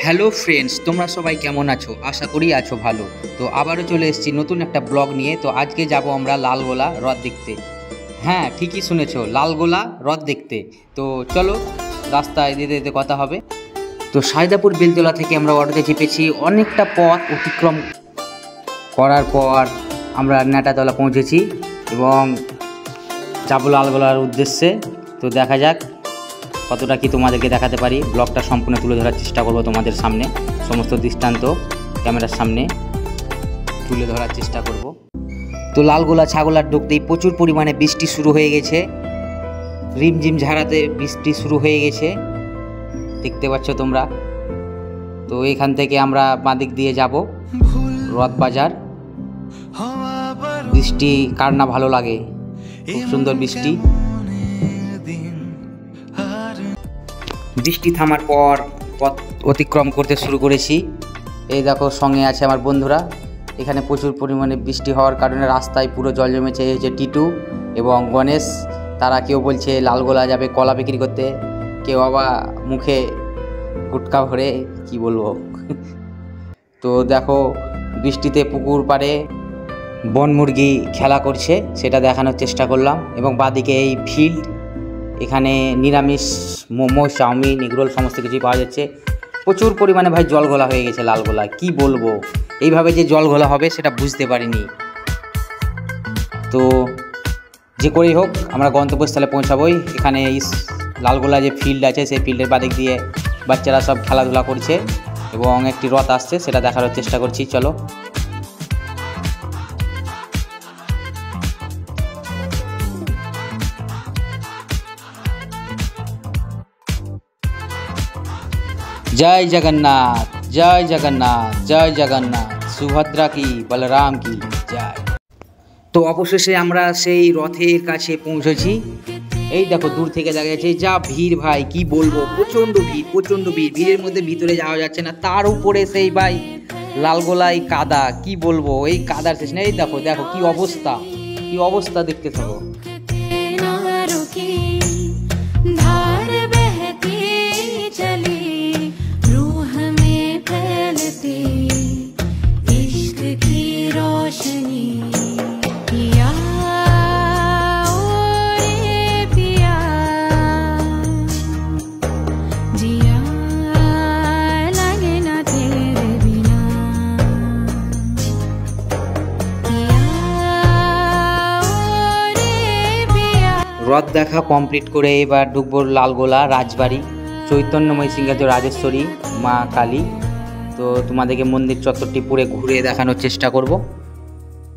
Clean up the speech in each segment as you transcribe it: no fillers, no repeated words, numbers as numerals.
Hello friends, তোমরা সবাই কেমন আছো? আশা করি আছো ভালো। তো আবারও চলে এসেছি নতুন একটা ব্লগ নিয়ে। তো আজকে যাব আমরা লালগোলা হ্রদ দেখতে। হ্যাঁ, ঠিকই শুনেছো, লালগোলা হ্রদ দেখতে। তো চলো, রাস্তায় যেতে যেতে কথা হবে। তো সায়দাপুর বেলতলা থেকে আমরা অটোতে চেপেছি। অনেকটা পথ অতিক্রম করার পর আমরা নেটাতলা পৌঁছেছি এবং যাবো লালগোলার উদ্দেশ্যে। তো দেখা যাক কতটা কি তোমাদেরকে দেখাতে পারি। ব্লগটা সম্পূর্ণ তুলে ধরার চেষ্টা করব তোমাদের সামনে, সমস্ত দৃষ্টান্ত ক্যামেরার সামনে তুলে ধরার চেষ্টা করব। তো লালগোলা ছাগলার ঢুকতেই প্রচুর পরিমাণে বৃষ্টি শুরু হয়ে গেছে, রিমঝিম ঝাড়াতে বৃষ্টি শুরু হয়ে গেছে, দেখতে পাচ্ছ তোমরা। তো এখান থেকে আমরা বাঁদিক দিয়ে যাব রথ বাজার। বৃষ্টি কার না ভালো লাগে, খুব সুন্দর বৃষ্টি। বৃষ্টি থামার পর পথ অতিক্রম করতে শুরু করেছি। এই দেখো, সঙ্গে আছে আমার বন্ধুরা। এখানে প্রচুর পরিমাণে বৃষ্টি হওয়ার কারণে রাস্তায় পুরো জল জমেছে। এই যে টিটু এবং গণেশ, তারা কেউ বলছে লালগোলা যাবে কলা বিক্রি করতে, কেউ আবার মুখে গুটকা ভরে, কি বলবো। তো দেখো, বৃষ্টিতে পুকুর পাড়ে বনমুরগি খেলা করছে, সেটা দেখানোর চেষ্টা করলাম। এবং বাদিকে এই ফিল্ড, এখানে নিরামিষ মোমো, চাউমিন, এগরোল সমস্ত কিছুই পাওয়া যাচ্ছে। প্রচুর পরিমাণে ভাই জল ঘোলা হয়ে গেছে লালগোলা, কি বলবো। এইভাবে যে জল ঘোলা হবে সেটা বুঝতে পারিনি। তো যে করেই হোক আমরা গন্তব্যস্থলে পৌঁছাবোই। এখানে লালগোলা যে ফিল্ড আছে, সেই ফিল্ডের বাদিক দিয়ে বাচ্চারা সব খেলাধুলা করছে এবং একটি রথ আসছে, সেটা দেখার চেষ্টা করছি। চলো। जय जगन्नाथ, जय जगन्नाथ, जय जगन्नाथ, सुभद्रा की, बलराम की जय। তো অবশেষে আমরা সেই রথের কাছে পৌঁছেছি। এই দেখো, দূর থেকে দেখা যাচ্ছে যা ভিড় ভাই, কি বলবো, প্রচণ্ড ভিড়, প্রচণ্ড ভিড়। ভিড়ের মধ্যে ভিতরে যাওয়া যাচ্ছে না, তার উপরে সেই ভাই লালগোলায় কাদা, কি বলবো, এই কাদার শেষ নেই। এই দেখো দেখো কি অবস্থা, কি অবস্থা, দেখতে থাকো। রথ দেখা কমপ্লিট করে এবার ঢুকবো লালগোলা রাজবাড়ি, চৈতন্যময় সিংহাজ রাজেশ্বরী মা কালী। তো তোমাদেরকে মন্দির চত্বরটি পুরো ঘুরে দেখানোর চেষ্টা করব।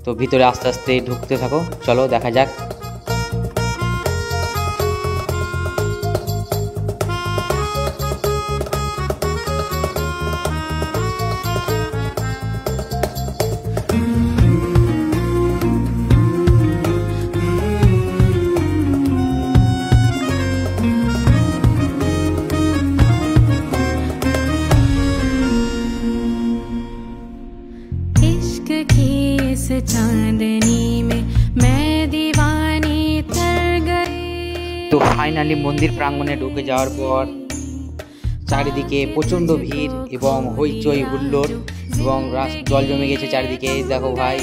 তো ভিতরে আস্তে আস্তে ঢুকতে থাকো, চলো দেখা যাক। তো ফাইনালি মন্দির প্রাঙ্গণে ঢুকে যাওয়ার পর চারিদিকে প্রচণ্ড ভিড় এবং হইচই হুল্লোড় এবং জল জমে গেছে চারিদিকে। দেখো ভাই,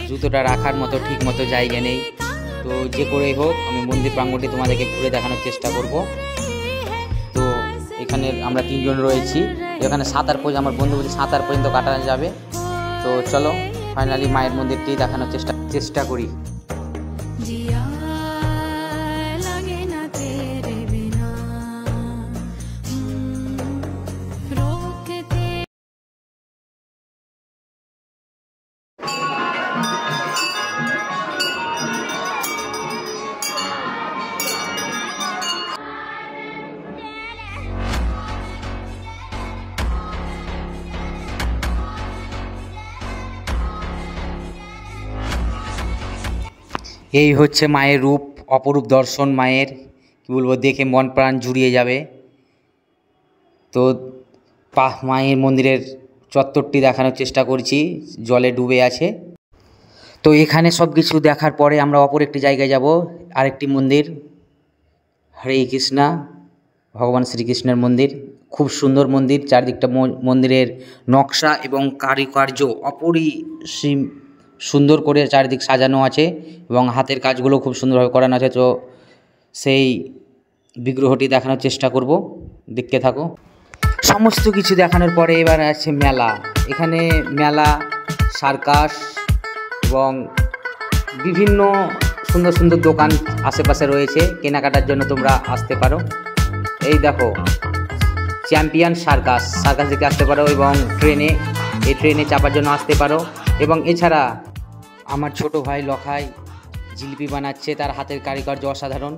জুতোটা রাখার মতো ঠিক মতো জায়গা নেই। তো যে করেই হোক আমি মন্দির প্রাঙ্গণটি তোমাদেরকে ঘুরে দেখানোর চেষ্টা করব। তো এখানে আমরা 3 জন রয়েছি। এখানে সাঁতার আমার বন্ধু বলছে সাঁতার পর্যন্ত কাটানো যাবে। তো চলো ফাইনালি মায়ের মন্দিরটি দেখানোর চেষ্টা করি। এই হচ্ছে মায়ের রূপ, অপরূপ দর্শন মায়ের, কী বলবো, দেখে মন প্রাণ জুড়িয়ে যাবে। তো মায়ের মন্দিরের চত্বরটি দেখানোর চেষ্টা করছি, জলে ডুবে আছে। তো এখানে সব কিছু দেখার পরে আমরা অপর একটি জায়গায় যাব, আরেকটি মন্দির, হরে কৃষ্ণা, ভগবান শ্রীকৃষ্ণের মন্দির। খুব সুন্দর মন্দির, চারদিকটা মন্দিরের নকশা এবং কারুকার্য অপরিসীম সুন্দর করে চারিদিক সাজানো আছে এবং হাতের কাজগুলো খুব সুন্দরভাবে করানো আছে। তো সেই বিগ্রহটি দেখানোর চেষ্টা করব, দেখতে থাকো। সমস্ত কিছু দেখানোর পরে এবার আছে মেলা। এখানে মেলা, সার্কাস এবং বিভিন্ন সুন্দর সুন্দর দোকান আশেপাশে রয়েছে, কেনাকাটার জন্য তোমরা আসতে পারো। এই দেখো চ্যাম্পিয়ন সার্কাস দেখে আসতে পারো এবং এই ট্রেনে চাপার জন্য আসতে পারো। এবং এছাড়া আমার ছোট ভাই লখাই জিলিপি বানাচ্ছে, তার হাতের কারিগর্য অসাধারণ,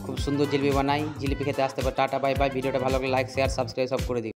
খুব সুন্দর জিলিপি বানাই। জিলিপি খেতে আসতে পারো। Tata bye bye. ভিডিওটা ভালো লাগলে লাইক, শেয়ার, সাবস্ক্রাইব সব করে দিও।